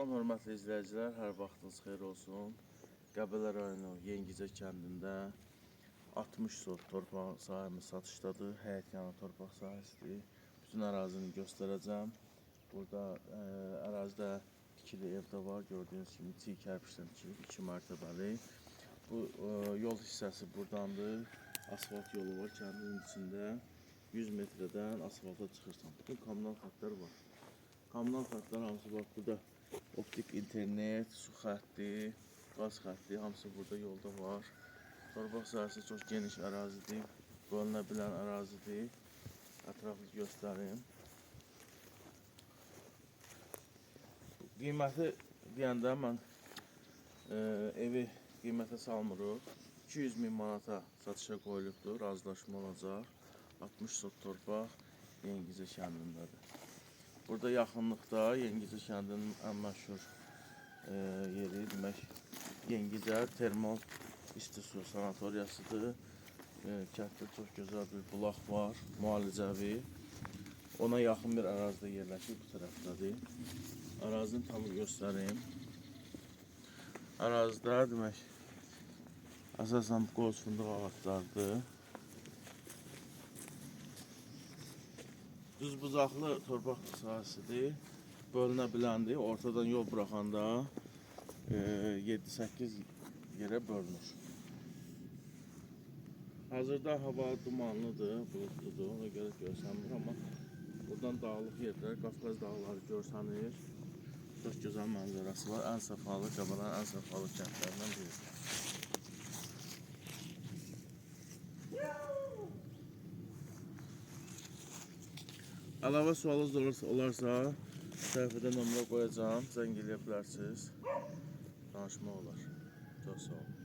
Salam hörmətli izləyicilər, hər vaxtınız xeyir olsun. Qəbələ rayonu Yengizə kəndində 60 sot torpaq sahəmiz satışdadır. Həyət yanı torpaq sahəsidir. Bütün ərazini göstərəcəm. Burada ərazidə tikili ev də var. Gördüyünüz kimi çiy kərpişdən tikilib 2 mərtəbəli. Bu yol hissəsi buradandır. Asfalt yolu var kəndin içində. 100 metrədən asfalta çıxırsan. Bütün kommunal xətlər var. Kommunal xətlər hamısı var burada. Optik internet, su xətti, qaz xətti, hamısı burada yolda var. Torpaq sahəsi çox geniş ərazidir, bölünə bilən ərazidir. Ətraflı göstərim. Qiyməti deyəndə mən evi qiymətə salmırıq. 200 min manata satışa qoyulubdur, razılaşma olacaq. 60 sot torpaq Yengizə kəndindədir. Burada yaxınlıqda Yengizə kəndinin ən məşhur yeri demək Yengizə termal isti su sanatoriyasıdır. Kənddə çox gözəl bir bulaq var, müalicəvi. Ona yaxın bir ərazidə yerləşir, bu tərəfdədir. Ərazini tam göstərim. Ərazidə demək əsasən qoz fındıq ağaclardır. Düz bucaqlı torpaq sahəsidir, bölünə biləndir. Ortadan yol buraxanda 7-8 yerə bölünür. Hazırda hava dumanlıdır, bulutludur, ona görə görsənmir. Amma buradan dağlıq yerlər, Qafqaz dağları görsənir. Çox gözəl mənzərəsi var. Ən səfalı, Qəbələnin ən səfalı kəndlərindən biridir. Əlavə sualınız olarsa, səhifədə nömrə qoyacağım, zəng eləyə bilərsiniz, danışmaq olar. Çox sağ olun.